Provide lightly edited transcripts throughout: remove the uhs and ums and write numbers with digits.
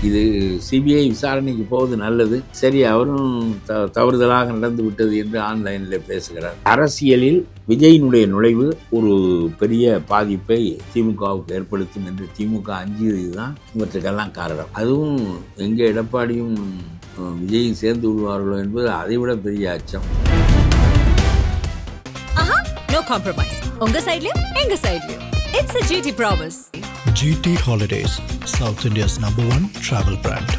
இது சிபிஐ விசாரணைக்கு போவது நல்லது. சரி, அவரும் தவறுதலாக நடந்து விட்டது என்று ஆன்லைனில் பேசுகிறார். அரசியலில் விஜயினுடைய நுழைவு ஒரு பெரிய பாதிப்பை திமுகவுக்கு ஏற்படுத்தும் என்று திமுக அஞ்சியது தான் இவற்றுக்கெல்லாம் காரணம். அதுவும் எங்கே எடப்பாடியும் விஜயும் சேர்ந்து விடுவார்களோ என்பது அதைவிட பெரிய அச்சம். No compromise. உங்க சைடுலயும் எங்க சைடுலயும். It's a GT promise. GT Holidays, South India's #1 travel brand.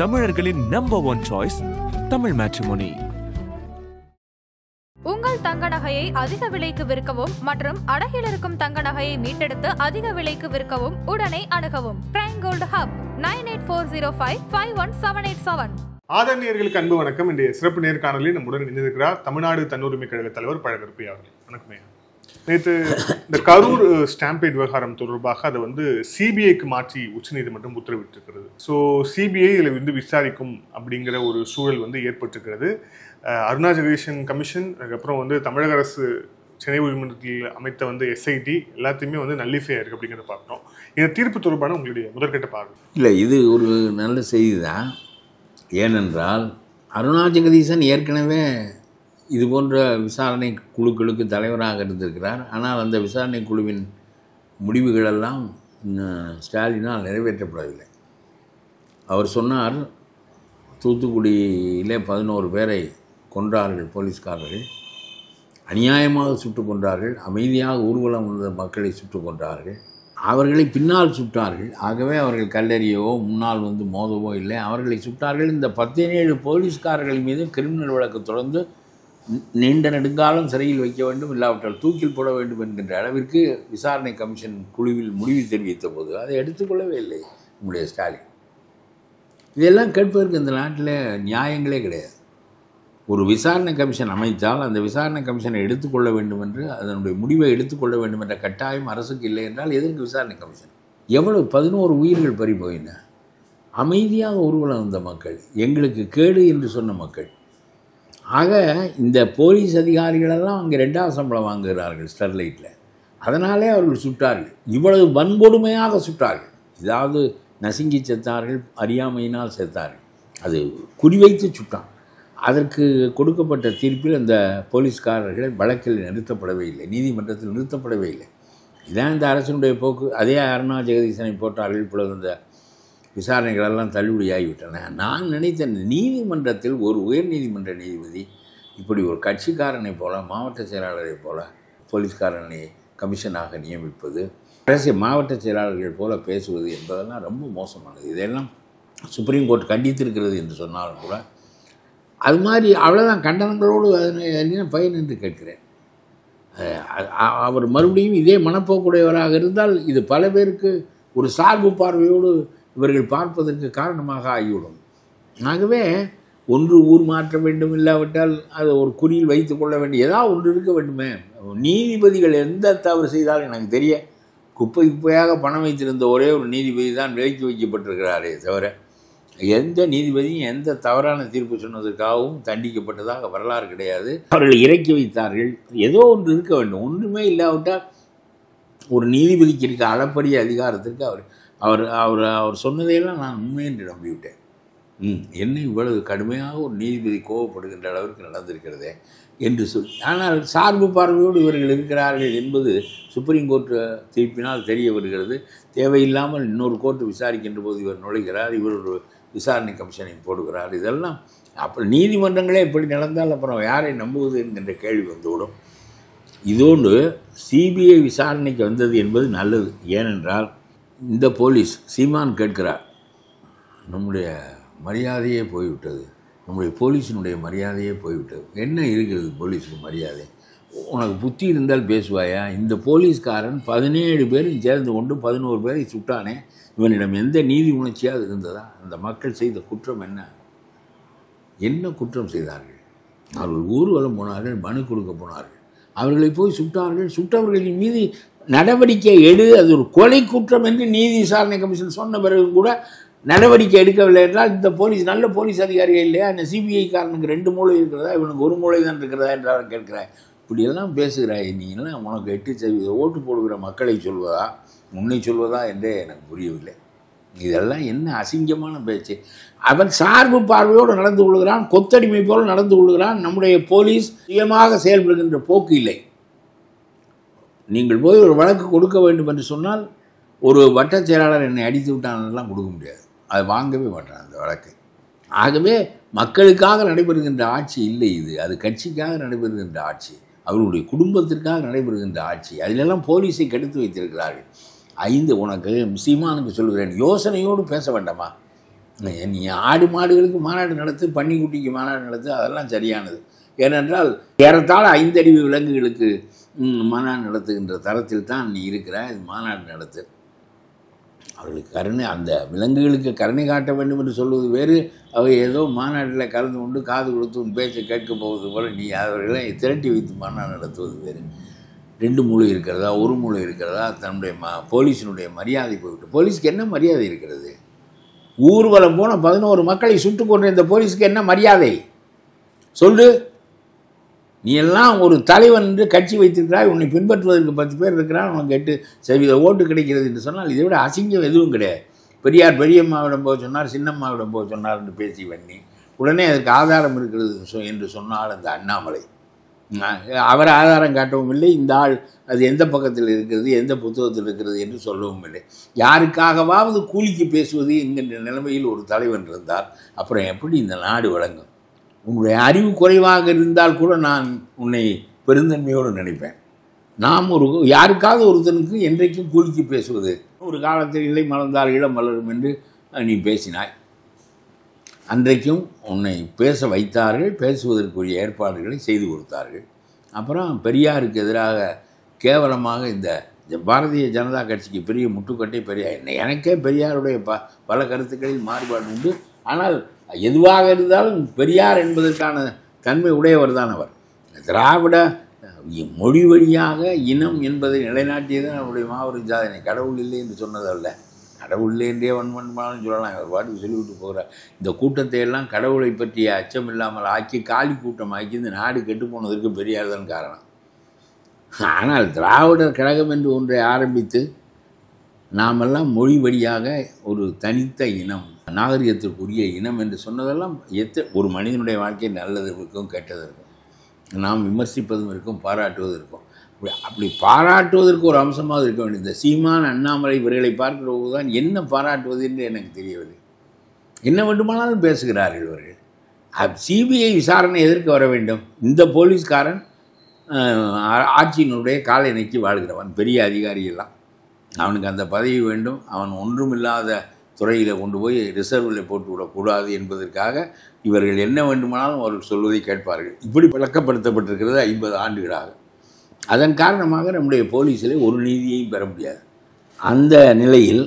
தமிழர்களின் #1 choice தமிழ் மேட்ரிமோனி. உங்கள் தங்க நகையை அதிக விலைக்கு விற்கவும் மற்றும் அடகில் இருக்கும் தங்க நகையை மீட்டெடுத்து அதிக விலைக்கு விற்கவும் உடனே அணுகவும் பிரைம் கோல்டு ஹப் 9840551787. ஆதரணியர்களுக்கு அன்பு வணக்கம். இன்றைய சிறப்பு நேர்காணலில் நம்முடன் இணைந்திருக்கிறார் தமிழ்நாடு தன்னுரிமை கழக தலைவர் பழகற்பி அவர்கள். வணக்கமே. நேற்று இந்த கரூர் ஸ்டாம்பேட் விவகாரம் தொடர்பாக அதை சிபிஐக்கு மாற்றி உச்சநீதிமன்றம் உத்தரவிட்டிருக்கிறது. ஸோ சிபிஐ இதில் விசாரிக்கும் அப்படிங்கிற ஒரு சூழல் ஏற்பட்டிருக்கிறது. அருணா ஜெகதீசன் கமிஷன், அதுக்கப்புறம் தமிழக அரசு சென்னை உயர்நீதிமன்றத்தில் அமைத்த எஸ்ஐடி எல்லாத்தையுமே நல்லிஃபையாக இருக்குது அப்படிங்கிறத பார்த்தோம். இந்த தீர்ப்பு தொடர்பான உங்களுடைய முதற்கட்ட பார்வை. இல்லை, இது ஒரு நல்ல செய்தி தான். ஏனென்றால் அருணா ஜெகதீசன் ஏற்கனவே இது போன்ற விசாரணை குழுக்களுக்கு தலைவராக இருந்திருக்கிறார். ஆனால் அந்த விசாரணை குழுவின் முடிவுகளெல்லாம் ஸ்டாலினால் நிறைவேற்றப்படவில்லை. அவர் சொன்னார், தூத்துக்குடியிலே 11 பேரை கொன்றார்கள் போலீஸ்காரர்கள், அநியாயமாக சுட்டு கொன்றார்கள், அமைதியாக ஊர்வலம் வந்த மக்களை சுட்டு கொன்றார்கள், அவர்களை பின்னால் சுட்டார்கள். ஆகவே அவர்கள் கல்லெறியவோ முன்னால் மோதவோ இல்லை, அவர்களை சுட்டார்கள். இந்த 17 போலீஸ்காரர்கள் மீது கிரிமினல் வழக்கு தொடர்ந்து நீண்ட நெடுங்காலம் சிறையில் வைக்க வேண்டும், இல்லாவிட்டால் தூக்கில் போட வேண்டும் என்கின்ற அளவிற்கு விசாரணை கமிஷன் குழுவில் முடிவு தெரிவித்த போது அதை எடுத்துக்கொள்ளவே இல்லை நம்முடைய ஸ்டாலின். இதெல்லாம் கேட்பதற்கு இந்த நாட்டில் நியாயங்களே கிடையாது. ஒரு விசாரணை கமிஷன் அமைத்தால் அந்த விசாரணை கமிஷனை எடுத்துக்கொள்ள வேண்டும் என்று, அதனுடைய முடிவை எடுத்துக்கொள்ள வேண்டும் என்ற கட்டாயம் அரசுக்கு இல்லை என்றால் எதற்கு விசாரணை கமிஷன்? எவ்வளவு 11 உயிர்கள் பறி போயின. அமைதியாக ஊர்வலம் வந்த மக்கள், எங்களுக்கு கேடு என்று சொன்ன மக்கள். ஆக இந்த போலீஸ் அதிகாரிகளெல்லாம் அங்கே 2ஆம் சம்பளம் வாங்குகிறார்கள் ஸ்டெர்லைட்டில். அதனாலே அவர்கள் சுட்டார்கள், இவ்வளவு வன்கொடுமையாக சுட்டார்கள். இதாவது நசுங்கி செத்தார்கள், அறியாமையினால் செத்தார்கள், அது குறிவைத்து சுட்டான். அதற்கு கொடுக்கப்பட்ட தீர்ப்பில் அந்த போலீஸ்காரர்கள் வழக்கில் நிறுத்தப்படவே இல்லை, நீதிமன்றத்தில் நிறுத்தப்படவே இல்லை. இதான் இந்த அரசினுடைய போக்கு. அதே அருணா ஜெகதீசனை போட்டார்கள், இப்பொழுது இந்த விசாரணைகளெல்லாம் தள்ளுபடியாகிவிட்டன. நான் நினைத்தேன், நீதிமன்றத்தில் ஒரு உயர்நீதிமன்ற நீதிபதி இப்படி ஒரு கட்சிக்காரனை போல, மாவட்ட செயலாளரை போல போலீஸ்காரனை கமிஷனாக நியமிப்பது, அரசியல் மாவட்ட செயலாளர்கள் போல பேசுவது என்பதெல்லாம் ரொம்ப மோசமானது. இதெல்லாம் சுப்ரீம் கோர்ட் கண்டித்திருக்கிறது என்று சொன்னாலும் கூட அது மாதிரி அவ்வளோதான். கண்டனங்களோடு என்ன பயன் என்று கேட்கிறேன். அவர் மறுபடியும் இதே மனப்போக்குடையவராக இருந்தால் இது பல பேருக்கு ஒரு சார்பு பார்வையோடு இவர்கள் பார்ப்பதற்கு காரணமாக ஆகிவிடும். ஆகவே ஒன்று ஊர் மாற்ற வேண்டும், இல்லாவிட்டால் அதை ஒரு குறியில் வைத்து கொள்ள வேண்டும், ஏதாவது ஒன்று இருக்க வேண்டுமே. நீதிபதிகள் எந்த தவறு செய்தாலும் எனக்கு தெரிய குப்பையாக பணம் வைத்திருந்த ஒரே ஒரு நீதிபதி தான் விலக்கி வைக்கப்பட்டிருக்கிறாரே தவிர எந்த நீதிபதியும் எந்த தவறான தீர்ப்பு சொன்னதற்காகவும் தண்டிக்கப்பட்டதாக வரலாறு கிடையாது. அவர்கள் இறக்கி வைத்தார்கள். ஏதோ ஒன்று இருக்க வேண்டும். ஒன்றுமே இல்லாவிட்டால் ஒரு நீதிபதிக்கு இருக்க அளப்பரிய அதிகாரத்திற்கு அவர் சொன்னதையெல்லாம் நான் உண்மை என்று நம்பிவிட்டேன். என்ன இவ்வளவு கடுமையாக ஒரு நீதிபதி கோபப்படுகின்ற அளவிற்கு நடந்திருக்கிறதே என்று சொல்லி. ஆனால் சார்பு பார்வையோடு இவர்கள் இருக்கிறார்கள் என்பது சுப்ரீம் கோர்ட்டு தீர்ப்பினால் தெரிய வருகிறது. தேவையில்லாமல் இன்னொரு கோர்ட்டு விசாரிக்கின்ற போது இவர் நுழைகிறார், இவர் ஒரு விசாரணை கமிஷனை போடுகிறார். இதெல்லாம் அப்புறம் நீதிமன்றங்களே எப்படி நடந்தால் அப்புறம் யாரை நம்புவது என்கின்ற கேள்வி வந்துவிடும். இதோடு சிபிஐ விசாரணைக்கு வந்தது என்பது நல்லது. ஏனென்றால் இந்த போலீஸ் சீமான் கேட்கிறார், நம்முடைய மரியாதையே போய்விட்டது, நம்முடைய போலீஸினுடைய மரியாதையே போய்விட்டது. என்ன இருக்கிறது போலீஸுக்கு மரியாதை? உனக்கு புத்தி இருந்தால் பேசுவாயா? இந்த போலீஸ்காரன் 17 பேரும் சேர்ந்து கொண்டு 11 பேரை சுட்டானே, இவனிடம் எந்த நீதி உணர்ச்சியாக இருந்ததா? அந்த மக்கள் செய்த குற்றம் என்ன குற்றம் செய்தார்கள்? அவர்கள் ஊர்வலம் போனார்கள், மனு கொடுக்க போனார்கள், அவர்களை போய் சுட்டார்கள். சுட்டவர்களின் மீது நடவடிக்கை எடு, அது ஒரு கொலை குற்றம் என்று நீதி விசாரணை கமிஷன் சொன்ன பிறகு கூட நடவடிக்கை எடுக்கவில்லை என்றால் இந்த போலீஸ் நல்ல போலீஸ் அதிகாரிகள் இல்லையா? இந்த சிபிஐ காரனுக்கு 2 மூளை இருக்கிறதா, இவனுக்கு 1 மூளை தான் இருக்கிறதா என்றாலும் கேட்கிறாய். இப்படியெல்லாம் பேசுகிறாய். நீ எல்லாம் உனக்கு 8 ஓட்டு போடுகிற மக்களை சொல்வதா, உன்னை சொல்வதா என்றே எனக்கு புரியவில்லை. இதெல்லாம் என்ன அசிங்கமான பேச்சு. அவன் சார்பு பார்வையோடு நடந்து கொள்கிறான், கொத்தடிமை போல் நடந்து கொள்கிறான். நம்முடைய போலீஸ் சுயமாக செயல்படுகின்ற போக்கு இல்லை. நீங்கள் போய் ஒரு வழக்கு கொடுக்க வேண்டும் என்று சொன்னால் ஒரு வட்டச் செயலாளர் என்னை அடித்து விட்டானெல்லாம் கொடுக்க முடியாது, அதை வாங்கவே மாட்டான் அந்த வழக்கை. ஆகவே மக்களுக்காக நடைபெறுகின்ற ஆட்சி இல்லை இது, அது கட்சிக்காக நடைபெறுகின்ற ஆட்சி, அவர்களுடைய குடும்பத்திற்காக நடைபெறுகின்ற ஆட்சி. அதிலெல்லாம் போலீஸை கெடுத்து வைத்திருக்கிறார்கள். உனக்கு சீமானுக்கு சொல்கிறேன், யோசனையோடு பேச வேண்டாமா? நீ ஆடு மாடுகளுக்கு மாநாடு நடத்து, பன்னிக்குட்டிக்கு மாநாடு நடத்து, அதெல்லாம் சரியானது. ஏனென்றால் ஏறத்தாழ 5 அடி விலங்குகளுக்கு மாநாடு நடத்துகின்ற தரத்தில் தான் நீ இருக்கிற. இது மாநாடு நடத்து. அவர்களுக்கு கருணை, அந்த விலங்குகளுக்கு கருணை காட்ட வேண்டும் என்று சொல்வது வேறு, அவை ஏதோ மாநாட்டில் கலந்து கொண்டு காது கொடுத்து உன் பேச்சை கேட்க போவது போல் நீ அவர்களை திரட்டி வைத்து மாநாடு நடத்துவது வேறு. 2 மூளை இருக்கிறதா, 1 மூளை இருக்கிறதா? தன்னுடைய போலீஸினுடைய மரியாதை போய்விட்டு. போலீஸுக்கு என்ன மரியாதை இருக்கிறது? ஊர்வலம் போன 11 மக்களை சுட்டுக் கொண்ட இந்த போலீஸுக்கு என்ன மரியாதை சொல்லு? நீ எல்லாம் ஒரு தலைவன் என்று கட்சி வைத்திருக்கிறாய், உன்னை பின்பற்றுவதற்கு 10 பேர் இருக்கிறான், உனக்கு 8% ஓட்டு கிடைக்கிறது என்று சொன்னால் இதை விட அசிங்கம் எதுவும் கிடையாது. பெரியார் பெரியம்மாவிடம் போக சொன்னார், சின்னம்மாவிடம் போக சொன்னார் என்று பேசி பண்ணி உடனே அதற்கு ஆதாரம் இருக்கிறது என்று சொன்னால் அந்த அண்ணாமலை அவர் ஆதாரம் காட்டவும் இல்லை. இந்த ஆள் அது எந்த பக்கத்தில் இருக்கிறது, எந்த புத்தகத்தில் இருக்கிறது என்று சொல்லவும் இல்லை. யாருக்காகவாவது கூலிக்கு பேசுவது என்கின்ற நிலைமையில் ஒரு தலைவன் இருந்தால் அப்புறம் எப்படி இந்த நாடு வழங்கும்? உன்னுடைய அறிவு குறைவாக இருந்தால் கூட நான் உன்னை பெருந்தன்மையோடு நினைப்பேன். நாம் யாருக்காவது ஒருத்தனுக்கு என்றைக்கும் கூலிக்கு பேசுவது, ஒரு காலத்தில் இல்லை மலர்ந்தால் இளம் மலரும் என்று நீ பேசினாய். அன்றைக்கும் உன்னை பேச வைத்தார்கள், பேசுவதற்குரிய ஏற்பாடுகளை செய்து கொடுத்தார்கள். அப்புறம் பெரியாருக்கு எதிராக கேவலமாக இந்த பாரதிய ஜனதா கட்சிக்கு பெரிய முட்டுக்கட்டை பெரியார். எனக்கே பெரியாருடைய பல கருத்துக்களில் மாறுபாடு உண்டு. ஆனால் எதுவாக இருந்தாலும் பெரியார் என்பதற்கான தன்மை உடையவர் தான் அவர். திராவிட மொழி வழியாக இனம் என்பதை நிலைநாட்டியதான் அவருடைய மாபெரும் சாதனை. கடவுள் இல்லை என்று சொன்னதல்ல, கடவுள் இல்லை என்றே வன்மன்மாலும் சொல்லலாம். அவர் பாட்டுக்கு சொல்லிவிட்டு போகிறார். இந்த கூட்டத்தை எல்லாம் கடவுளை பற்றிய அச்சம் இல்லாமல் ஆக்கி காலி கூட்டம் ஆக்கி இந்த நாடு கெட்டு போனதற்கு பெரியார் தான் காரணம். ஆனால் திராவிடர் கழகம் என்று ஒன்றை ஆரம்பித்து நாமெல்லாம் மொழி வழியாக ஒரு தனித்த இனம், நாகரிகத்திற்குரிய இனம் என்று சொன்னதெல்லாம் ஒரு மனிதனுடைய வாழ்க்கை நல்லது இருக்கும், கெட்டது இருக்கும். நாம் விமர்சிப்பதும் இருக்கும், பாராட்டுவதும் இருக்கும். அப்படி பாராட்டுவதற்கு ஒரு அம்சமாக இருக்க வேண்டியது. இந்த சீமான், அண்ணாமலை இவர்களை பார்க்கிற போது தான் என்ன பாராட்டுவது என்று எனக்கு தெரியவில்லை. என்ன வேண்டுமானாலும் பேசுகிறார்கள் இவர்கள். சிபிஐ விசாரணை எதற்கு வர வேண்டும்? இந்த போலீஸ்காரன் ஆட்சியினுடைய காலை நக்கி வாழ்கிறவன், பெரிய அதிகாரியெல்லாம். அவனுக்கு அந்த பதவி வேண்டும். அவன் ஒன்றுமில்லாத துறையில் கொண்டு போய் ரிசர்வில் போட்டு விடக்கூடாது என்பதற்காக இவர்கள் என்ன வேண்டுமானாலும் அவர்கள் சொல்வதை கேட்பார்கள். இப்படி விளக்கப்படுத்தப்பட்டிருக்கிறது 50 ஆண்டுகளாக. அதன் காரணமாக நம்முடைய போலீஸில் ஒரு நீதியையும் பெற முடியாது. அந்த நிலையில்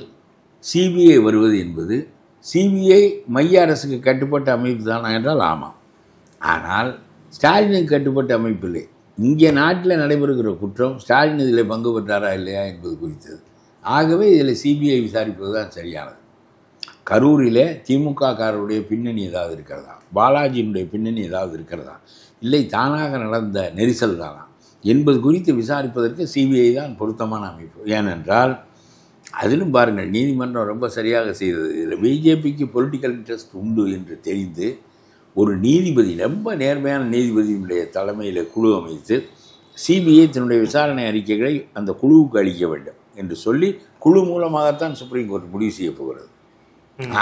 சிபிஐ வருவது என்பது, சிபிஐ மைய அரசுக்கு கட்டுப்பட்ட அமைப்பு தானா என்றால் ஆமாம். ஆனால் ஸ்டாலினுக்கு கட்டுப்பட்ட அமைப்பு இல்லை. இங்கே நாட்டில் நடைபெறுகிற குற்றம் ஸ்டாலின் இதில் பங்கு பெற்றாரா இல்லையா என்பது குறித்தது. ஆகவே இதில் சிபிஐ விசாரிப்பது தான் சரியானது. கரூரில் திமுககாரருடைய பின்னணி ஏதாவது இருக்கிறதா, பாலாஜியினுடைய பின்னணி ஏதாவது இருக்கிறதா, இல்லை தானாக நடந்த நெரிசல் தானா என்பது குறித்து விசாரிப்பதற்கு சிபிஐ தான் பொருத்தமான அமைப்பு. ஏனென்றால் அதிலும் பாருங்கள், நீதிமன்றம் ரொம்ப சரியாக செய்தது. இதில் பிஜேபிக்கு பொலிட்டிக்கல் இன்ட்ரெஸ்ட் உண்டு என்று தெரிந்து ஒரு நீதிபதி, ரொம்ப நேர்மையான நீதிபதியினுடைய தலைமையில் குழு அமைத்து சிபிஐ தன்னுடைய விசாரணை அறிக்கைகளை அந்த குழுவுக்கு அளிக்க வேண்டும் என்று சொல்லி குழு மூலமாகத்தான் சுப்ரீம் கோர்ட் முடிவு செய்ய போகிறது.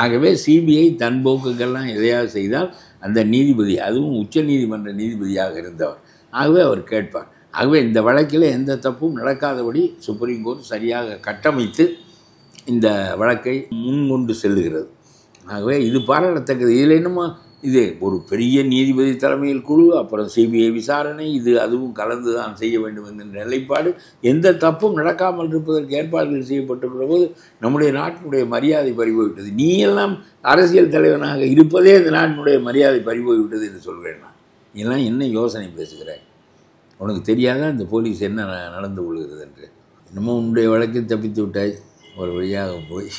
ஆகவே சிபிஐ தன் போக்குக்கெல்லாம் எதையாவது செய்தால் அந்த நீதிபதி, அதுவும் உச்ச நீதிமன்ற நீதிபதியாக இருந்தவர், ஆகவே அவர் கேட்பார். ஆகவே இந்த வழக்கில் எந்த தப்பும் நடக்காதபடி சுப்ரீம் கோர்ட் சரியாக கட்டமைத்து இந்த வழக்கை முன்கொண்டு செல்லுகிறது. ஆகவே இது பாராட்டத்தக்கது. இதில் என்னமோ இது ஒரு பெரிய நீதிபதி தலைமையில் குழு, அப்புறம் சிபிஐ விசாரணை, இது அதுவும் கலந்து தான் செய்ய வேண்டும் என்கின்ற நிலைப்பாடு, எந்த தப்பும் நடக்காமல் இருப்பதற்கு ஏற்பாடுகள் செய்யப்பட்டிருக்கிற போது நம்முடைய நாட்டினுடைய மரியாதை பறிபோய்விட்டது. நீ எல்லாம் அரசியல் தலைவனாக இருப்பதே இந்த நாட்டினுடைய மரியாதை பறிபோய்விட்டது என்று சொல்கிறேன். நான் இதெல்லாம் என்ன யோசனை பேசுகிறேன்? உனக்கு தெரியாத இந்த போலீஸ் என்ன நடந்து கொள்கிறது என்று. இன்னமும் உன்னுடைய வழக்கில் தப்பித்து விட்டாய். ஒரு வழியாக போய்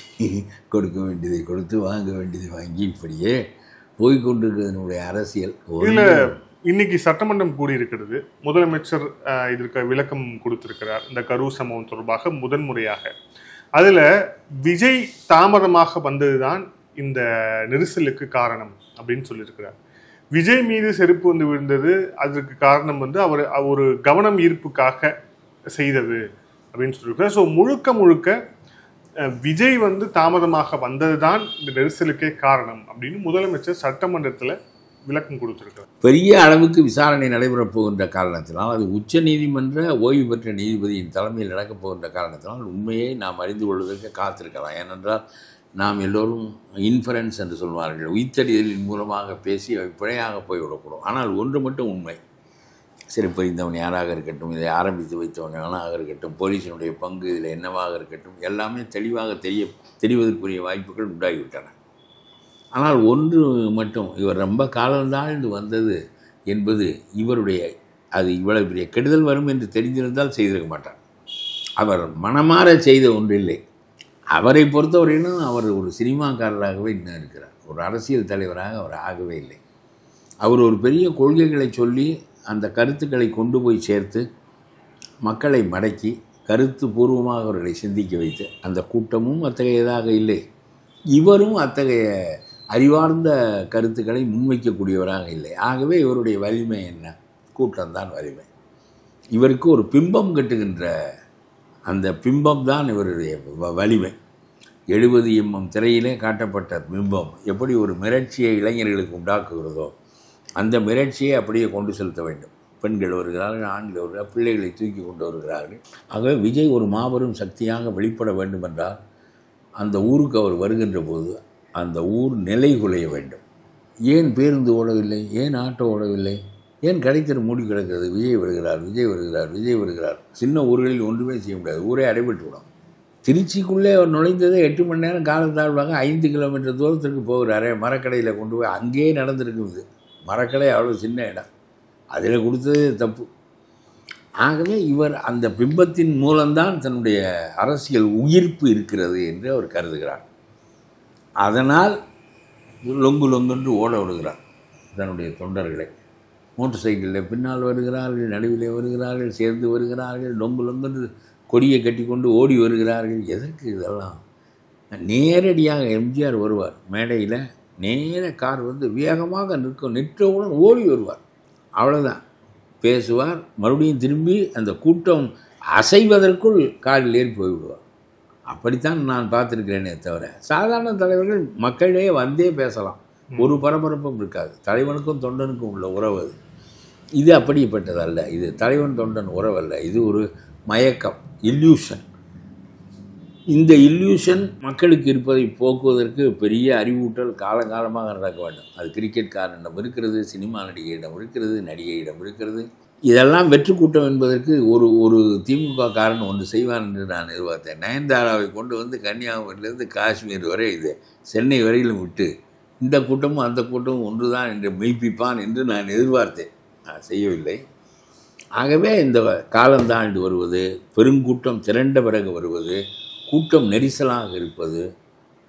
கொடுக்க வேண்டியதை கொடுத்து வாங்க வேண்டியதை வாங்கி இப்படியே போய்கொண்டிருக்கிறதுனுடைய அரசியல். இன்னைக்கு சட்டமன்றம் கூடியிருக்கிறது. முதலமைச்சர் இதற்கு விளக்கம் கொடுத்திருக்கிறார். இந்த கரூர் சம்பவம் தொடர்பாக முதன்முறையாக அதுல விஜய் தாமதமாக வந்ததுதான் இந்த நெரிசலுக்கு காரணம் அப்படின்னு சொல்லியிருக்கிறார். விஜய் மீது செருப்பு வந்து விழுந்தது, அதுக்கு காரணம் வந்து அவர் ஒரு கவனம் ஈர்ப்புக்காக செய்தது அப்படின்னு சொல்லியிருக்கிறார். ஸோ முழுக்க முழுக்க விஜய் வந்து தாமதமாக வந்ததுதான் இந்த நெரிசலுக்கே காரணம் அப்படின்னு முதலமைச்சர் சட்டமன்றத்தில் விளக்கம் கொடுத்திருக்கிறார். பெரிய அளவுக்கு விசாரணை நடைபெறப் போகின்ற காரணத்தினால், அது உச்ச நீதிமன்ற ஓய்வு பெற்ற நீதிபதியின் தலைமையில் நடக்கப் போகின்ற காரணத்தினால் உண்மையை நாம் அறிந்து கொள்வதற்கு காத்திருக்கலாம். ஏனென்றால் நாம் எல்லோரும் இன்ஃபரன்ஸ் என்று சொல்வார்கள், உயிர்த்தறிதலின் மூலமாக பேசி பிழையாக போய்விடக்கூடும். ஆனால் ஒன்று மட்டும் உண்மை, சிறைப்பறிந்தவன் யாராக இருக்கட்டும், இதை ஆரம்பித்து வைத்தவன் எவனாக இருக்கட்டும், போலீஸினுடைய பங்கு இதில் என்னவாக இருக்கட்டும், எல்லாமே தெளிவாக தெரிவதற்குரிய வாய்ப்புகள் உண்டாகிவிட்டன. ஆனால் ஒன்று மட்டும், இவர் ரொம்ப காலந்தாழ்ந்து வந்தது என்பது இவருடைய, அது இவ்வளவு பெரிய கெடுதல் வரும் என்று தெரிந்திருந்தால் செய்திருக்க மாட்டார். அவர் மனமாற செய்த ஒன்றில்லை. அவரை பொறுத்தவரையிலும் அவர் ஒரு சினிமாக்காரராகவே இன்னும் இருக்கிறார். ஒரு அரசியல் தலைவராக அவர் ஆகவே இல்லை. அவர் ஒரு பெரிய கொள்கைகளை சொல்லி அந்த கருத்துக்களை கொண்டு போய் சேர்த்து மக்களை மடக்கி கருத்து பூர்வமாக அவர்களை சிந்திக்க வைத்து, அந்த கூட்டமும் அத்தகையதாக இல்லை, இவரும் அத்தகைய அறிவார்ந்த கருத்துக்களை முன்வைக்கக்கூடியவராக இல்லை. ஆகவே இவருடைய வலிமை என்ன? கூட்டம்தான் வலிமை. இவருக்கு ஒரு பிம்பம் கட்டுகின்ற அந்த பிம்பம் தான் இவருடைய வலிமை. 70 mm திரையிலே காட்டப்பட்ட பிம்பம் எப்படி ஒரு மிரட்சியை இளைஞர்களுக்கு உண்டாக்குகிறதோ, அந்த மிரட்சியை அப்படியே கொண்டு செலுத்த வேண்டும். பெண்கள் வருகிறார்கள், ஆண்கள் வருகிறார்கள், பிள்ளைகளை தூக்கி கொண்டு வருகிறார்கள். ஆகவே விஜய் ஒரு மாபெரும் சக்தியாக வெளிப்பட வேண்டுமென்றால் அந்த ஊருக்கு அவர் வருகின்ற போது அந்த ஊர் நிலை குலைய வேண்டும். ஏன் பேருந்து ஓடவில்லை? ஏன் ஆட்டோ ஓடவில்லை? ஏன் கடைத்தெரு மூடி கிடக்கிறது? விஜய் வருகிறார், விஜய் வருகிறார், விஜய் வருகிறார். சின்ன ஊர்களில் ஒன்றுமே செய்ய முடியாது, ஊரே அடைபட்டு விடும். திருச்சிக்குள்ளே அவர் நுழைந்ததே 8 மணி நேரம் காலத்தாழ்வாக 5 கிலோமீட்டர் தூரத்திற்கு போகிறாரே, மரக்கடையில் கொண்டு போய் அங்கேயே நடந்திருக்குது. மரக்கடை அவ்வளோ சின்ன இடம், அதில் கொடுத்ததே தப்பு. ஆகவே இவர் அந்த பிம்பத்தின் மூலம்தான் தன்னுடைய அரசியல் உயிர்ப்பு இருக்கிறது என்று அவர் கருதுகிறார். அதனால் லொங்கு லொங்கென்று ஓட விடுகிறார் தன்னுடைய தொண்டர்களை. மோட்டர் சைக்கிளில் பின்னால் வருகிறார்கள், நடுவிலே வருகிறார்கள், சேர்ந்து வருகிறார்கள், லொங்கு லொங்கென்று கொடியை கட்டி கொண்டு ஓடி வருகிறார்கள். எதற்கு இதெல்லாம்? நேரடியாக எம்ஜிஆர் வருவார் மேடையில், நேர கார் வந்து வேகமாக நிற்றவுடன் ஓடி வருவார், அவ்வளோதான். பேசுவார், மறுபடியும் திரும்பி அந்த கூட்டம் அசைவதற்குள் காரில் ஏறி போய்விடுவார். அப்படித்தான் நான் பார்த்துருக்கிறேனே தவிர, சாதாரண தலைவர்கள் மக்களே வந்தே பேசலாம், ஒரு பரபரப்பும் இருக்காது. தலைவனுக்கும் தொண்டனுக்கும் உள்ள உறவு அது. இது அப்படிப்பட்டதல்ல. இது தலைவன் தொண்டன் உறவல்ல, இது ஒரு மயக்கம், இல்யூஷன். இந்த இல்யூஷன் மக்களுக்கு இருப்பதை போக்குவதற்கு பெரிய அறிவூட்டல் காலங்காலமாக நடக்க வேண்டும். அது கிரிக்கெட்காரனிடம் இருக்கிறது, சினிமா நடிகையிடம் இருக்கிறது, நடிகையிடம் இருக்கிறது. இதெல்லாம் வெற்றி கூட்டம் என்பதற்கு ஒரு திமுக காரன் ஒன்று செய்வான் என்று நான் எதிர்பார்த்தேன். நயன்தாராவை கொண்டு வந்து கன்னியாகுமரியிலிருந்து காஷ்மீர் வரை, இது சென்னை வரையிலும் விட்டு இந்த கூட்டமும் அந்த கூட்டமும் ஒன்று தான் என்று மெய்ப்பிப்பான் என்று நான் எதிர்பார்த்தேன். நான் செய்யவில்லை. ஆகவே இந்த காலந்தாண்டு வருவது, பெருங்கூட்டம் திரண்ட பிறகு வருவது, கூட்டம் நெரிசலாக இருப்பது,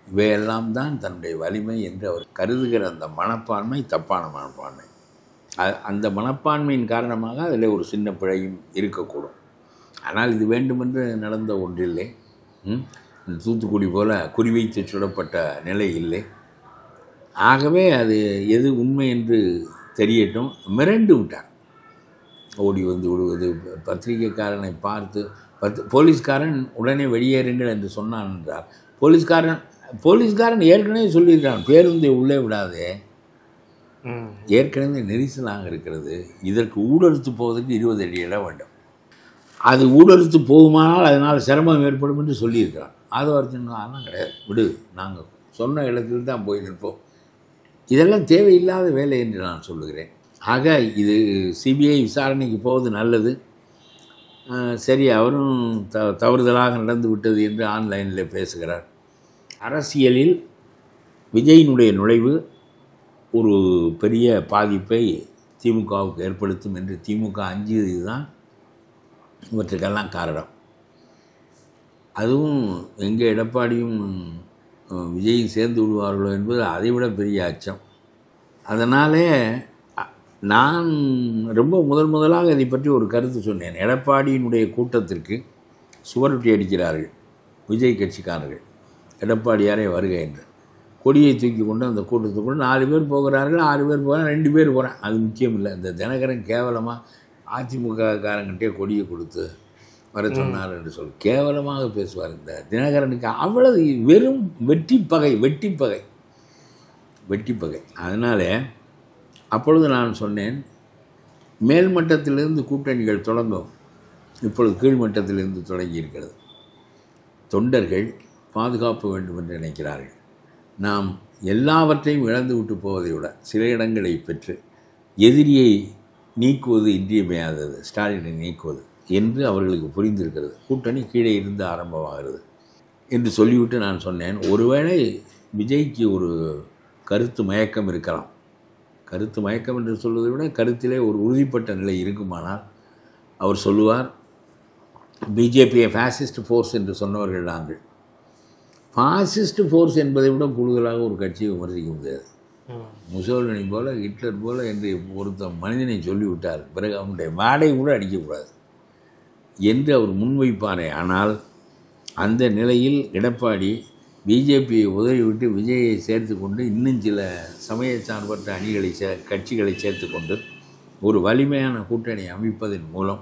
இவையெல்லாம் தான் தன்னுடைய வலிமை என்று அவர் கருதுகிற அந்த மனப்பான்மை தப்பான மனப்பான்மை. அந்த மனப்பான்மையின் காரணமாக அதில் ஒரு சின்ன பிழையும் இருக்கக்கூடும். ஆனால் இது வேண்டுமென்று நடந்த ஒன்றில்லை. தூத்துக்குடி போல குறிவைத்து சுடப்பட்ட நிலை இல்லை. ஆகவே அது எது உண்மை என்று தெரியட்டும். மிரண்டு விட்டார், ஓடி வந்து விடுவது. பத்திரிகைக்காரனை பார்த்து போலீஸ்காரன் உடனே வெளியேறுங்கள் என்று சொன்னான் என்றார். போலீஸ்காரன் ஏற்கனவே சொல்லியிருக்கான், பேருந்தை உள்ளே விடாதே, ஏற்கனவே நெரிசலாக இருக்கிறது, இதற்கு ஊடறுத்து போவதற்கு 20 அடி இடம் வேண்டும், அது ஊடறுத்து போகுமானால் அதனால் சிரமம் ஏற்படும் என்று சொல்லியிருக்கிறான். அது வரைக்கும் அதெல்லாம் கிடையாது, விடு, நாங்கள் சொன்ன இடத்தில் தான் போய் நிற்போம். இதெல்லாம் தேவையில்லாத வேலை என்று நான் சொல்லுகிறேன். ஆக இது சிபிஐ விசாரணைக்கு போவது நல்லது. சரி, அவரும் தவறுதலாக நடந்து விட்டது என்று ஆன்லைனில் பேசுகிறார். அரசியலில் விஜயினுடைய நுழைவு ஒரு பெரிய பாதிப்பை திமுகவுக்கு ஏற்படுத்தும் என்று திமுக அஞ்சியது தான் இவற்றுக்கெல்லாம் காரணம். அதுவும் எங்கே எடப்பாடியும் விஜயும் சேர்ந்து விடுவார்களோ என்பது அதைவிட பெரிய அச்சம். அதனாலே நான் ரொம்ப முதலாக இதை பற்றி ஒரு கருத்து சொன்னேன். எடப்பாடியினுடைய கூட்டத்திற்கு சுவரொட்டி அடிக்கிறார்கள் விஜய் கட்சிக்காரர்கள் எடப்பாடியாரே வருக என்று கொடியை தூக்கி கொண்டு அந்த கூட்டத்துக்குள்ள 4 பேர் போகிறார்கள், 6 பேர் போகிறாங்க, 2 பேர் போகிறேன். அது முக்கியம் இல்லை. இந்த தினகரன் கேவலமாக அதிமுககாரங்கிட்டே கொடியை கொடுத்து வர சொன்னார் என்று சொல்லி கேவலமாக பேசுவார். இந்த தினகரனுக்கு அவ்வளவு வெறும் வெட்டிப்பகை. அதனால் அப்பொழுது நான் சொன்னேன், மேல்மட்டத்திலிருந்து கூட்டணிகள் தொடங்கும், இப்பொழுது கீழ்மட்டத்திலிருந்து தொடங்கி இருக்கிறது. தொண்டர்கள் பாதுகாப்பு வேண்டும் என்று நினைக்கிறார்கள். நாம் எல்லாவற்றையும் இழந்து விட்டு போவதை விட சில இடங்களை பெற்று எதிரியை நீக்குவது இன்றியமையாதது, ஸ்டாலினை நீக்குவது என்று அவர்களுக்கு புரிந்திருக்கிறது. கூட்டணி கீழே இருந்து ஆரம்பமாகிறது என்று சொல்லிவிட்டு நான் சொன்னேன், ஒருவேளை விஜய்க்கு ஒரு கருத்து மயக்கம் இருக்கலாம். கருத்து மயக்கம் என்று சொல்வதை விட கருத்திலே ஒரு உறுதிப்பட்ட நிலை இருக்குமானால் அவர் சொல்லுவார், பிஜேபியை ஃபேசிஸ்ட் ஃபோர்ஸ் என்று சொன்னவர்கள் நாங்கள். ஃபாசிஸ்ட் ஃபோர்ஸ் என்பதை விட கூடுதலாக ஒரு கட்சியை விமர்சிக்க முடியாது. முசோலினி போல, ஹிட்லர் போல என்று ஒருத்த மனிதனை சொல்லிவிட்டார், பிறகு அவனுடைய வாடகை கூட அடிக்கக்கூடாது என்று அவர் முன்வைப்பாரே. ஆனால் அந்த நிலையில் எடப்பாடி பிஜேபியை உதறிவிட்டு விஜயை சேர்த்து கொண்டு இன்னும் சில சமய சார்பற்ற கட்சிகளை சேர்த்து கொண்டு ஒரு வலிமையான கூட்டணி அமைப்பதன் மூலம்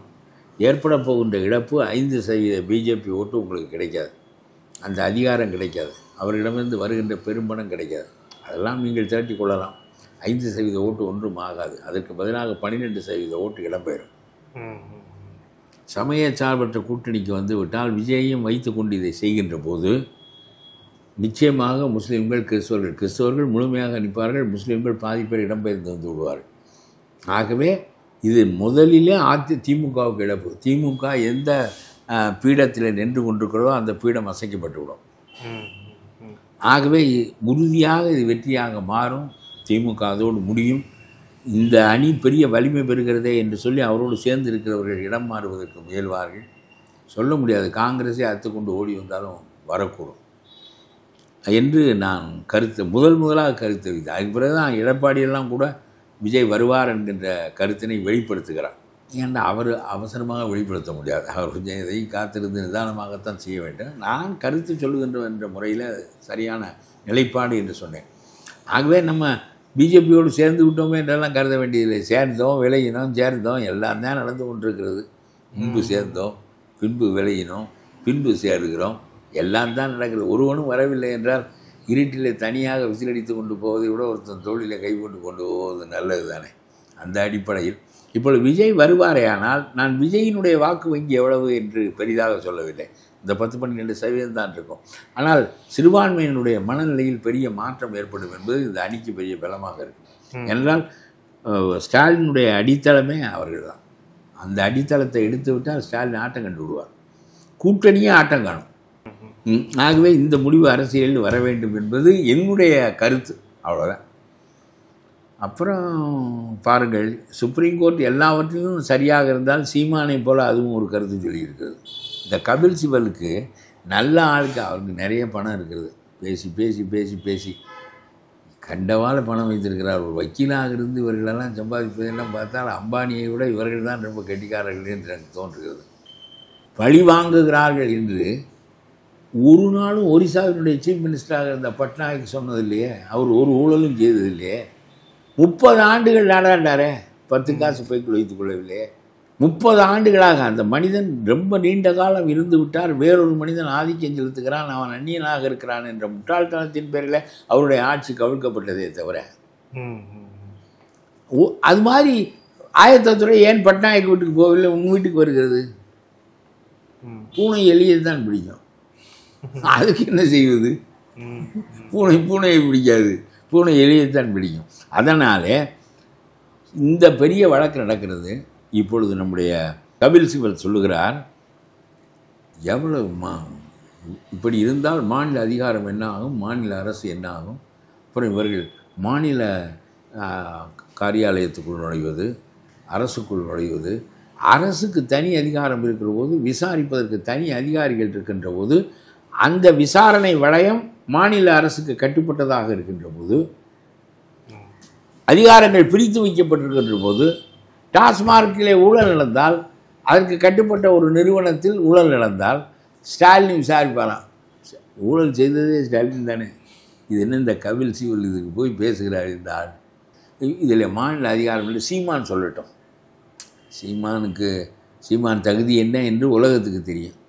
ஏற்பட போகின்ற இழப்பு 5% பிஜேபி ஓட்டு உங்களுக்கு கிடைக்காது. அந்த அதிகாரம் கிடைக்காது. அவர்களிடமிருந்து வருகின்ற பெரும்பணம் கிடைக்காது. அதெல்லாம் நீங்கள் திரட்டி கொள்ளலாம். 5% ஓட்டு ஒன்றும் ஆகாது. அதற்கு பதிலாக 12% ஓட்டு இடம்பெறும். சமய சார்பற்ற கூட்டணிக்கு வந்து விட்டால் விஜயையும் வைத்து கொண்டு இதை செய்கின்ற போது நிச்சயமாக முஸ்லீம்கள், கிறிஸ்தவர்கள் முழுமையாக நிற்பார்கள். முஸ்லீம்கள் பாதி பேர் இடம்பெயர்ந்து வந்து விடுவார்கள். ஆகவே இது முதலிலே திமுகவுக்கு இழப்பு. திமுக எந்த பீடத்தில் நின்று கொண்டிருக்கிறதோ அந்த பீடம் அசைக்கப்பட்டுவிடும். ஆகவே உறுதியாக இது வெற்றியாக மாறும். திமுக அதோடு முடியும். இந்த அணி பெரிய வலிமை பெறுகிறதே என்று சொல்லி அவரோடு சேர்ந்து இருக்கிறவர்கள் இடம் மாறுவதற்கு முயல்வார்கள். சொல்ல முடியாது, காங்கிரஸை அத்துக்கொண்டு ஓடி வந்தாலும் வரக்கூடும் என்று நான் முதலாக கருத்து வைத்தேன். அதுக்கு பிறகு தான் எடப்பாடியெல்லாம் கூட விஜய் வருவார் என்கின்ற கருத்தினை வெளிப்படுத்துகிறார். ஏன்னா அவர் அவசரமாக வெளிப்படுத்த முடியாது. அவர் கொஞ்சம் இதை காத்திருந்து நிதானமாகத்தான் செய்ய வேண்டும். நான் கருத்து சொல்லுகின்ற என்ற முறையில் சரியான நிலைப்பாடு என்று சொன்னேன். ஆகவே நம்ம பிஜேபியோடு சேர்ந்து விட்டோமே என்றெல்லாம் கருத வேண்டியதில்லை. சேர்ந்தோம், விலகினோம், சேர்ந்தோம், எல்லாம் தான் நடந்து கொண்டிருக்கிறது. முன்பு சேர்ந்தோம், பின்பு விலகினோம், பின்பு சேருகிறோம், எல்லாம் தான் நடக்கிறது. ஒருவனும் வரவில்லை என்றால் இருட்டிலே தனியாக விசிலடித்து கொண்டு போவதை விட ஒருத்தன் தோளில் கை கொண்டு போவது நல்லது தானே. அந்த அடிப்படையில் இப்பொழுது விஜய் வருவாரே. ஆனால் நான் விஜயினுடைய வாக்கு வங்கி எவ்வளவு என்று பெரிதாக சொல்லவில்லை. இந்த 10-12% தான் இருக்கும். ஆனால் சிறுபான்மையினுடைய மனநிலையில் பெரிய மாற்றம் ஏற்படும் என்பது இந்த அணிக்கு பெரிய பலமாக இருக்கும். என்றால் ஸ்டாலினுடைய அடித்தளமே அவர்கள் தான். அந்த அடித்தளத்தை எடுத்து விட்டால் ஸ்டாலின் ஆட்டம் கண்டு விடுவார். கூட்டணியே ஆட்டம் காணும். ஆகவே இந்த முடிவு அரசியலில் வர வேண்டும் என்பது என்னுடைய கருத்து. அவ்வளோதான். அப்புறம் பாருங்கள், சுப்ரீம் கோர்ட் எல்லாவற்றிலும் சரியாக இருந்தால் சீமானை போல் அதுவும் ஒரு கருத்து சொல்லியிருக்கிறது. இந்த கபில் சிபலுக்கு நல்ல ஆளுக்கு அவருக்கு நிறைய பணம் இருக்கிறது. பேசி பேசி பேசி பேசி கண்டவால பணம் வைத்திருக்கிறார். ஒரு வக்கீலாக இருந்து இவர்களெல்லாம் சம்பாதிப்பதெல்லாம் பார்த்தால் அம்பானியை விட இவர்கள் தான் ரொம்ப கெட்டிக்காரர்கள் என்று எனக்கு தோன்றுகிறது. பழி வாங்குகிறார்கள் என்று ஒரு நாளும் ஒரிசாவினுடைய சீஃப் மினிஸ்டராக இருந்த பட்நாயக் சொன்னதில்லையே. அவர் ஒரு ஊழலும் செய்ததில்லையே. 30 ஆண்டுகள் நாடாண்டாரே, 10 காசு பைக்குள் வைத்துக் கொள்ளவில்லையே. 30 ஆண்டுகளாக அந்த மனிதன் ரொம்ப நீண்ட காலம் இருந்து விட்டார். வேறொரு மனிதன் ஆதிக்கம் செலுத்துகிறான், அவன் அந்நியனாக இருக்கிறான் என்ற முட்டாள்தனத்தின் பேரில் அவருடைய ஆட்சி கவிழ்க்கப்பட்டதே தவிர, அது மாதிரி ஆயத்தத்துறை ஏன் பட்நாயக் வீட்டுக்கு போகவில்லை, உன் வீட்டுக்கு வருகிறது? பூனை எலியை தான் பிடிக்கும். அதுக்கு என்ன செய்வது? பூனையை பிடிக்காது, பூனை எலியைத்தான் பிடிக்கும். அதனாலே இந்த பெரிய வழக்கு நடக்கிறது. இப்பொழுது நம்முடைய கபில் சிபல் சொல்லுகிறார், எவ்வளவு இப்படி இருந்தால் மாநில அதிகாரம் என்ன ஆகும், மாநில அரசு என்ன ஆகும்? அப்புறம் இவர்கள் மாநில காரியாலயத்துக்குள் நுழைவது, அரசுக்குள் நுழைவது, அரசுக்கு தனி அதிகாரம் இருக்கிற போது, விசாரிப்பதற்கு தனி அதிகாரிகள் இருக்கின்ற போது, அந்த விசாரணை வளையம் மாநில அரசுக்கு கட்டுப்பட்டதாக இருக்கின்ற போது, அதிகாரங்கள் பிரித்து வைக்கப்பட்டிருக்கின்ற போது, டாஸ்மார்க்கிலே ஊழல் நடந்தால், அதற்கு கட்டுப்பட்ட ஒரு நிறுவனத்தில் ஊழல் நடந்தால் ஸ்டாலின் விசாரிப்பாராம். ஊழல் செய்ததே ஸ்டாலின் தானே. இது என்ன இந்த கபில் சிபல் இதுக்கு போய் பேசுகிறார் இந்த ஆள். இதில் மாநில அதிகாரம் இல்லை, சீமான் சொல்லட்டும். சீமான் தகுதி என்ன என்று உலகத்துக்கு தெரியும்.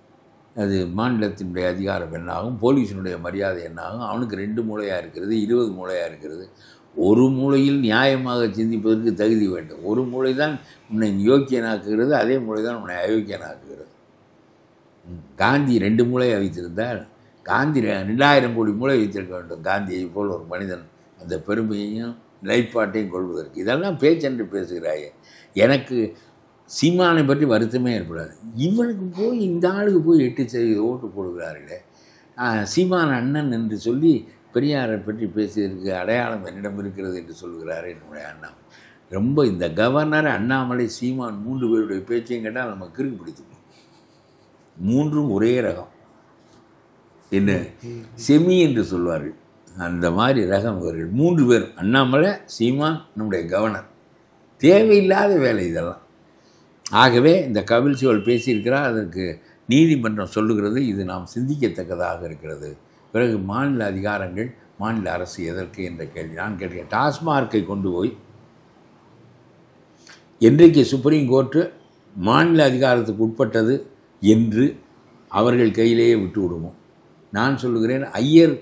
அது மாநிலத்தினுடைய அதிகாரம் என்னாகும், போலீஸினுடைய மரியாதை என்னாகும். அவனுக்கு 2 மூளையாக இருக்கிறது, 20 மூளையாக இருக்கிறது. ஒரு மூளையில் நியாயமாக சிந்திப்பதற்கு தகுதி வேண்டும். ஒரு மூளை தான் உன்னை யோக்கியனாக்குகிறது, அதே மூளை தான் உன்னை அயோக்கியனாக்குகிறது. காந்தி 2 மூளையை வைத்திருந்தால் காந்தி 2000 கோடி மூளை வைத்திருக்க வேண்டும். காந்தியை போல் ஒரு மனிதன் அந்த பெருமையையும் நிலைப்பாட்டையும் கொள்வதற்கு. இதெல்லாம் பேச்சென்று பேசுகிறாயே. எனக்கு சீமானை பற்றி வருத்தமே ஏற்படாது. இவனுக்கு போய் இந்த ஆளுக்கு போய் 8% ஓட்டு போடுகிறார்களே. சீமான் அண்ணன் என்று சொல்லி பெரியாரை பற்றி பேசியதற்கு அடையாளம் என்னிடம் இருக்கிறது என்று சொல்கிறார் என்னுடைய அண்ணா. ரொம்ப இந்த கவர்னர், அண்ணாமலை, சீமான் 3 பேருடைய பேச்சையும் கேட்டால் நம்ம கிறுக்கு பிடித்துக்கணும். 3ம் ஒரே ரகம். என்ன செமி என்று சொல்வார்கள், அந்த மாதிரி ரகம் இவர்கள் 3 பேரும். அண்ணாமலை, சீமான், நம்முடைய கவர்னர். தேவையில்லாத வேலை இதெல்லாம். ஆகவே இந்த கபில் சிபல் பேசியிருக்கிறார், அதற்கு நீதிமன்றம் சொல்லுகிறது இது நாம் சிந்திக்கத்தக்கதாக இருக்கிறது. பிறகு மாநில அதிகாரங்கள், மாநில அரசு எதற்கு என்ற கேள்வி நான் கேட்கிறேன். டாஸ்மார்க்கை கொண்டு போய் என்றைக்கு சுப்ரீம் கோர்ட்டு மாநில அதிகாரத்துக்கு உட்பட்டது என்று அவர்கள் கையிலேயே விட்டு விடுமோ. நான் சொல்லுகிறேன், ஐயர்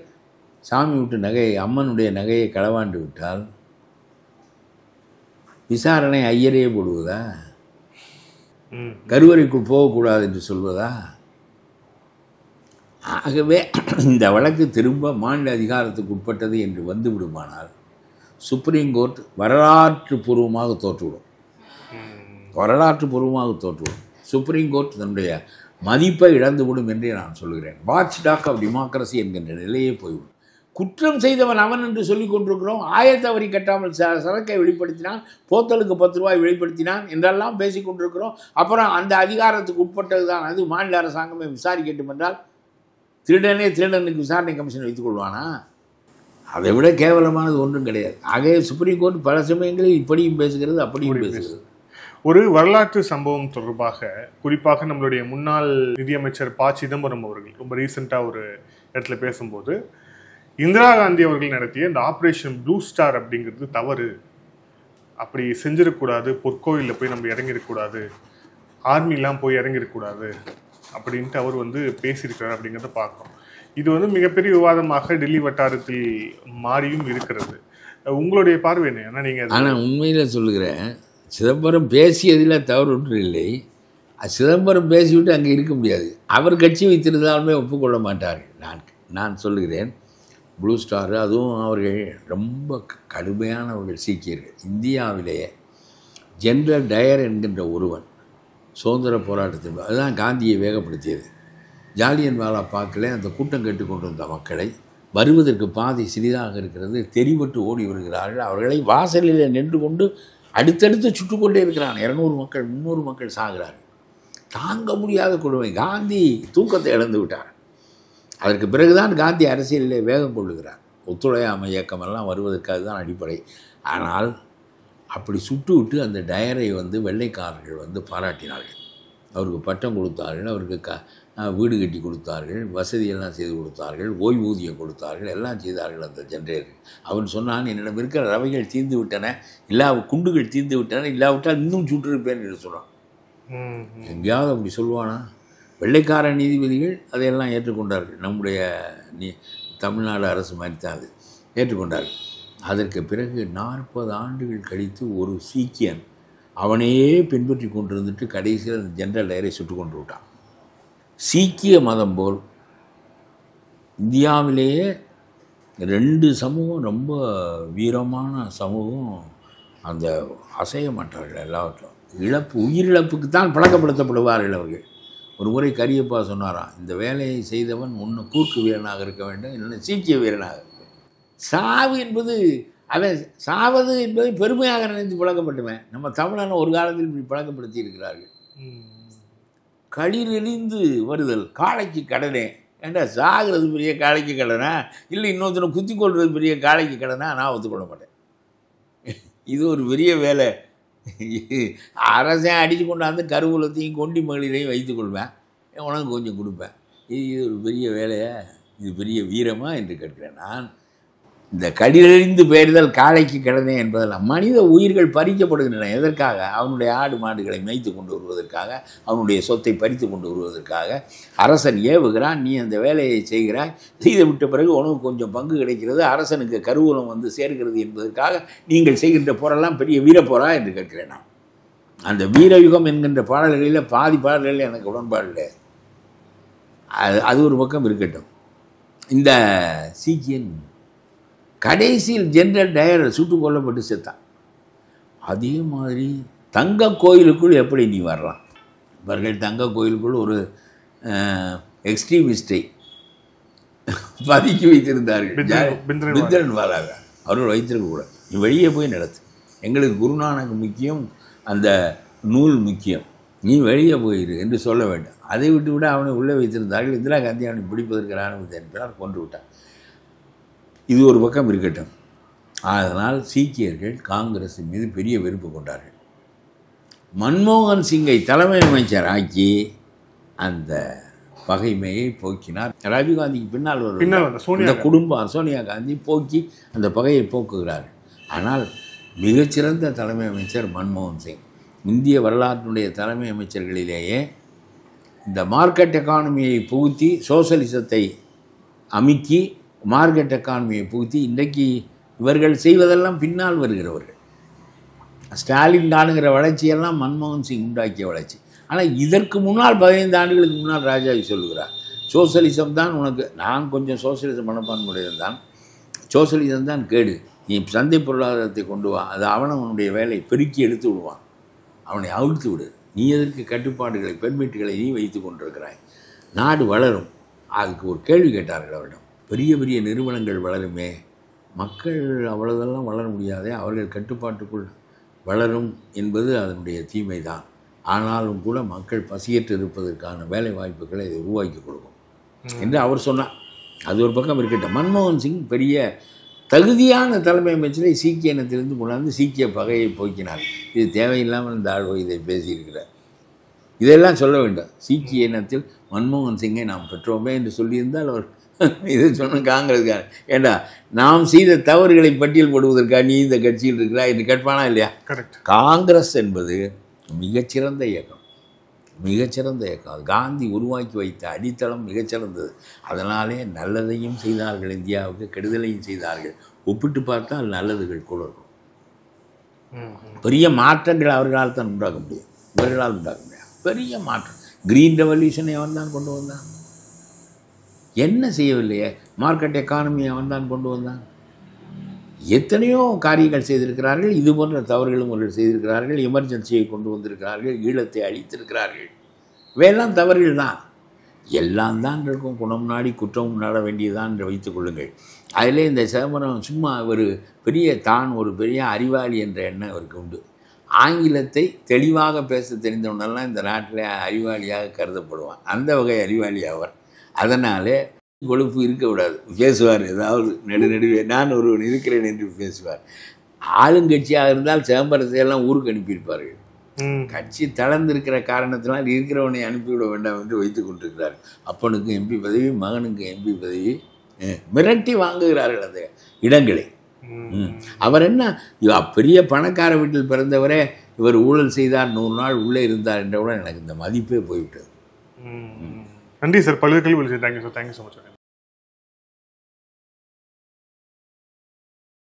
சாமி விட்டு நகையை, அம்மனுடைய நகையை களவாண்டு விட்டால் விசாரணை ஐயரே போடுவதா? கருவறைக்குள் போகக்கூடாது என்று சொல்வதா? ஆகவே இந்த வழக்கு திரும்ப மாநில அதிகாரத்துக்கு உட்பட்டது என்று வந்து விடுமானால் சுப்ரீம் கோர்ட் வரலாற்று பூர்வமாக தோற்றுவிடும். சுப்ரீம் கோர்ட் தன்னுடைய மதிப்பை இழந்துவிடும் என்றே நான் சொல்கிறேன். வாட்ச் டாக் ஆஃப் டெமோக்ரஸி என்கின்ற நிலையே போய்விடும். குற்றம் செய்தவன் அவன் என்று சொல்லிக் கொண்டிருக்கிறோம். ஆயத்த வரி கட்டாமல் சரக்கை வெளிப்படுத்தினான், போத்தலுக்கு 10 ரூபாய் வெளிப்படுத்தினான் என்றெல்லாம் பேசிக் கொண்டிருக்கிறோம். அப்புறம் அந்த அதிகாரத்துக்கு உட்பட்டது தான் அது, மாநில அரசாங்கமே விசாரிக்கட்டும் என்றால் திருடனுக்கு விசாரணை கமிஷன் வைத்துக் கொள்வானா? அதை விட கேவலமானது ஒன்றும் கிடையாது. ஆகவே சுப்ரீம் கோர்ட் பல சமயங்களில் இப்படியும் பேசுகிறது, அப்படியும் பேசுகிறது. ஒரு வரலாற்று சம்பவம் தொடர்பாக, குறிப்பாக நம்மளுடைய முன்னாள் நிதியமைச்சர் ப. சிதம்பரம் அவர்கள் ரொம்ப ரீசெண்டாக ஒரு இடத்துல பேசும்போது, இந்திரா காந்தி அவர்கள் நடத்திய இந்த ஆப்ரேஷன் ப்ளூ ஸ்டார் அப்படிங்கிறது தவறு, அப்படி செஞ்சிடக்கூடாது, பொற்கோயிலில் போய் நம்ம இறங்கிடக்கூடாது, ஆர்மிலாம் போய் இறங்கிடக்கூடாது அப்படின்ட்டு அவர் பேசியிருக்கிறார் அப்படிங்கிறத பார்க்குறோம். இது மிகப்பெரிய விவாதமாக டெல்லி வட்டாரத்தில் மாறியும் இருக்கிறது. உங்களுடைய பார்வை என்ன? ஏன்னா நீங்கள் ஆனால் உண்மையில் சொல்லுகிறேன், சிதம்பரம் பேசியதில் தவறு ஒன்று இல்லை. சிதம்பரம் பேசிவிட்டு அங்கே இருக்க முடியாது. அவர் கட்சி வைத்திருந்தாலுமே ஒப்புக்கொள்ள மாட்டார்கள். நான் சொல்லுகிறேன், ப்ளூ ஸ்டார், அதுவும் அவர்கள் ரொம்ப கடுமையானவர்கள் சீக்கியர்கள். இந்தியாவிலேயே ஜெனரல் டயர் என்கின்ற ஒருவன் சுதந்திர போராட்டத்தின், அதுதான் காந்தியை வேகப்படுத்தியது. ஜாலியன் வாலா பாக்கில் அந்த கூட்டம் கேட்டுக்கொண்டிருந்த மக்களை வருவதற்கு பாதை சிறிதாக இருக்கிறது, தெரிவிட்டு ஓடி வருகிறார்கள். அவர்களை வாசலில் நின்று கொண்டு அடுத்தடுத்து சுட்டுக்கொண்டே இருக்கிறான். 200 மக்கள் 300 மக்கள் சாகிறார்கள். தாங்க முடியாத கொடுமை. காந்தி தூக்கத்தை இழந்து விட்டார். அதற்கு பிறகுதான் காந்தி அரசியலிலே வேகம் கொள்ளுகிறார். ஒத்துழையாமை இயக்கமெல்லாம் வருவதற்காக தான் அடிப்படை. ஆனால் அப்படி சுட்டு விட்டு அந்த டயரை வெள்ளைக்காரர்கள் பாராட்டினார்கள். அவருக்கு பட்டம் கொடுத்தார்கள், அவருக்கு வீடு கட்டி கொடுத்தார்கள், வசதியெல்லாம் செய்து கொடுத்தார்கள், ஓய்வூதியம் கொடுத்தார்கள், எல்லாம் செய்தார்கள் அந்த ஜெனரேட்டர். அவன் சொன்னான், என்னிடம் இருக்கிற ரவைகள் தீர்ந்து விட்டன, குண்டுகள் தீர்ந்து விட்டன, இல்லாவிட்டால் இன்னும் சுட்டிருப்பேன் என்று சொல்கிறான். எங்கேயாவது அப்படி சொல்லுவானா? வெள்ளைக்கார நீதிபதிகள் அதையெல்லாம் ஏற்றுக்கொண்டார்கள். நம்முடைய தமிழ்நாடு அரசு மாதிரி தான் அது ஏற்றுக்கொண்டார்கள். அதற்கு பிறகு 40 ஆண்டுகள் கழித்து ஒரு சீக்கியன் அவனையே பின்பற்றி கொண்டிருந்துட்டு கடைசியில் அந்த ஜெனரல் டயரை சுட்டு கொண்டு விட்டான். சீக்கிய மதம் போல் இந்தியாவிலேயே 2 சமூகம் ரொம்ப வீரமான சமூகம், அந்த அசைய மாட்டார்கள். எல்லாவற்றும் உயிரிழப்புக்கு தான் பழக்கப்படுத்தப்படுவார்கள் அவர்கள். ஒரு முறை கரியப்பா சொன்னாராம், இந்த வேலையை செய்தவன் ஒன்று கூர்க்கு வீரனாக இருக்க வேண்டும், இல்லைன்னா சீக்கிய வீரனாக இருக்க வேண்டும். சாவு என்பது அவன் சாவது என்பதை பெருமையாக நினைத்து பழக்கப்பட்டுவேன். நம்ம தமிழனை ஒரு காலத்தில் இப்படி பழக்கப்படுத்தி இருக்கிறார்கள். களிர் எரிந்து வருதல் காளைக்கு கடனே. ஏண்டா சாகிறது பெரிய காளைக்கு கடனா, இல்லை இன்னொருத்தனை குத்தி கொள்வது பெரிய காளைக்கு கடனா? நான் ஒத்துக்கொள்ள மாட்டேன். இது ஒரு பெரிய வேலை. அரசன் அடித்து கொண்டாந்து கருவூலத்தையும் கொண்டி மகளிரையும் வைத்துக்கொள்வேன், உனக்கு கொஞ்சம் கொடுப்பேன். இது ஒரு பெரிய வேலையை இது பெரிய வீரமா என்று கேட்கிறேன். நான் இந்த கடிதறிந்து பெயர்தல் காளைக்கு கிடந்தே என்பதெல்லாம் மனித உயிர்கள் பறிக்கப்படுகின்றன. எதற்காக? அவனுடைய ஆடு மாடுகளை மேய்த்து கொண்டு வருவதற்காக, அவனுடைய சொத்தை பறித்து கொண்டு வருவதற்காக அரசன் ஏவுகிறான். நீ அந்த வேலையை செய்கிறாய். செய்து விட்ட பிறகு உனக்கு கொஞ்சம் பங்கு கிடைக்கிறது, அரசனுக்கு கருவூலம் வந்து சேர்கிறது என்பதற்காக நீங்கள் செய்கின்ற போரெல்லாம் பெரிய வீரப்போரா என்று கேட்கிறேன். நான் அந்த வீரயுகம் என்கின்ற பாடல்களில் பாதி பாடல்களில் எனக்கு உடன்பாடு இல்லை. அது ஒரு பக்கம் இருக்கட்டும். இந்த சீக்கியன் கடைசியில் ஜெனரல் டயர் சுட்டுக் கொல்லப்பட்டு செத்தான். அதே மாதிரி தங்க கோயிலுக்குள் எப்படி நீ வரலாம்? இவர்கள் தங்க கோயிலுக்குள் ஒரு எக்ஸ்ட்ரீமிஸ்டை பதுக்கி வைத்திருந்தார்கள். பிந்திரன்வாலாக அவர்கள் வைத்திருக்க கூட நீ வெளியே போய் நடத்து. எங்களுக்கு குருநானக் முக்கியம், அந்த நூல் முக்கியம், நீ வெளியே போயிரு என்று சொல்ல வேண்டும். அதை விட்டு அவனை உள்ளே வைத்திருந்தார்கள். இந்திரா காந்தி அவனை பிடிப்பதற்கு ஆரம்பித்து என்பதால் கொன்று விட்டான். இது ஒரு பக்கம் இருக்கட்டும். அதனால் சீக்கியர்கள் காங்கிரஸின் மீது பெரிய வெறுப்பு கொண்டார்கள். மன்மோகன் சிங்கை தலைமை அமைச்சர் ஆக்கி அந்த பகைமையை போக்கினார். ராஜீவ்காந்திக்கு பின்னால் இந்த குடும்பம் சோனியா காந்தி போக்கி அந்த பகையை போக்குகிறார்கள். ஆனால் மிகச்சிறந்த தலைமை அமைச்சர் மன்மோகன் சிங். இந்திய வரலாற்றினுடைய தலைமை அமைச்சர்களிலேயே இந்த மார்க்கெட் எக்கானமியை புகுத்தி சோசலிசத்தை அமுக்கி மார்க்கெட் எக்கானமியை புகுத்தி இன்றைக்கு இவர்கள் செய்வதெல்லாம் பின்னால் வருகிறவர்கள். ஸ்டாலின் காணுகிற வளர்ச்சியெல்லாம் மன்மோகன் சிங் உண்டாக்கிய வளர்ச்சி. ஆனால் இதற்கு முன்னால் 15 ஆண்டுகளுக்கு முன்னால் ராஜாஜி சொல்லுகிறார், சோசலிசம் தான் உனக்கு. நான் கொஞ்சம் சோசலிசம் மனப்பான்மையுடையது தான். சோசலிசம் தான் கேடு. நீ சந்தை பொருளாதாரத்தை கொண்டு வா, அது அவனுடைய வேலை பெருக்கி எடுத்து விடுவான், அவனை அவிழ்த்து விடு. நீ எதற்கு கட்டுப்பாடுகளை பெர்மிட்டுகளை நீ வைத்து கொண்டிருக்கிறாய்? நாடு வளரும். அதுக்கு ஒரு கேள்வி கேட்டார்கள் அவரிடம். பெரிய பெரிய நிறுவனங்கள் வளருமே, மக்கள் அவ்வளோதெல்லாம் வளர முடியாதே, அவர்கள் கட்டுப்பாட்டுக்குள் வளரும் என்பது அதனுடைய தீமை தான். ஆனாலும் கூட மக்கள் பசியற்று இருப்பதற்கான வேலை வாய்ப்புகளை இதை உருவாக்கி கொடுக்கும் என்று அவர் சொன்னார். அது ஒரு பக்கம் இருக்கட்டும். மன்மோகன் சிங் பெரிய தகுதியான தலைமை அமைச்சரை சீக்கிய இனத்திலிருந்து கொண்டாந்து சீக்கிய பகையை போக்கினார். இது தேவையில்லாமல் இந்த ஆழ்வை இதை பேசியிருக்கிறார். இதெல்லாம் சொல்ல வேண்டும். சீக்கிய இனத்தில் மன்மோகன் சிங்கை நாம் பெற்றோமே என்று சொல்லியிருந்தால் அவர் இது சொன்ன காங்கிரஸ்கார ஏண்டா நாம் செய்த தவறுகளை பட்டியல் போடுவதற்காக நீ இந்த கட்சியில் இருக்கிறாய் என்று கேட்பானா இல்லையா? காங்கிரஸ் என்பது மிகச்சிறந்த இயக்கம், மிகச்சிறந்த இயக்கம். அது காந்தி உருவாக்கி வைத்த அடித்தளம் மிகச்சிறந்தது. அதனாலே நல்லதையும் செய்தார்கள், இந்தியாவுக்கு கெடுதலையும் செய்தார்கள். ஒப்பிட்டு பார்த்தால் நல்லதுகள் கூட இருக்கும். பெரிய மாற்றங்கள் அவர்களால் தான் உண்டாக்க முடியும், இவர்களால் உண்டாக்க முடியாது. பெரிய மாற்றம். கிரீன் ரெவல்யூஷனை அவன் தான் கொண்டு வந்தான். என்ன செய்யவில்லையே? மார்க்கெட் எக்கானமியை அவன் தான் கொண்டு வந்தான். எத்தனையோ காரியங்கள் செய்திருக்கிறார்கள். இது போன்ற தவறுகளும் அவர்கள் செய்திருக்கிறார்கள். எமர்ஜென்சியை கொண்டு வந்திருக்கிறார்கள், ஈழத்தை அழித்திருக்கிறார்கள். இவையெல்லாம் தவறுகள் தான். எல்லாம் தான் இருக்கும். குணம் நாடி குற்றமும் நாட வேண்டியதான் என்று வைத்துக் கொள்ளுங்கள். அதிலே இந்த சிதம்பரம் சும்மா ஒரு ஒரு பெரிய அறிவாளி என்ற எண்ணம் அவருக்கு உண்டு. ஆங்கிலத்தை தெளிவாக பேச தெரிந்தவனெல்லாம் இந்த நாட்டில் அறிவாளியாக கருதப்படுவான். அந்த வகை அறிவாளி அவர். அதனாலே கொழுப்பு இருக்க விடாது. பேசுவார், ஏதாவது நடுவே நான் ஒருவன் இருக்கிறேன் என்று பேசுவார். ஆளுங்கட்சியாக இருந்தால் சிதம்பரத்தை எல்லாம் ஊருக்கு அனுப்பியிருப்பார்கள். கட்சி தளர்ந்திருக்கிற காரணத்தினால் இருக்கிறவனை அனுப்பிவிட வேண்டாம் என்று வைத்துக் கொண்டிருக்கிறார்கள். அப்பனுக்கு எம்பி பதவி, மகனுக்கு எம்பி பதவி மிரட்டி வாங்குகிறார்கள் அந்த இடங்களை. அவர் என்ன பெரிய பணக்கார வீட்டில் பிறந்தவரே இவர் ஊழல் செய்தார், 100 நாள் உள்ளே இருந்தார் என்றவுடன் எனக்கு இந்த மதிப்பே போய்விட்டது. நன்றி சார். பல்வேறு கேள்வி. Thank you sir. Thank you so much.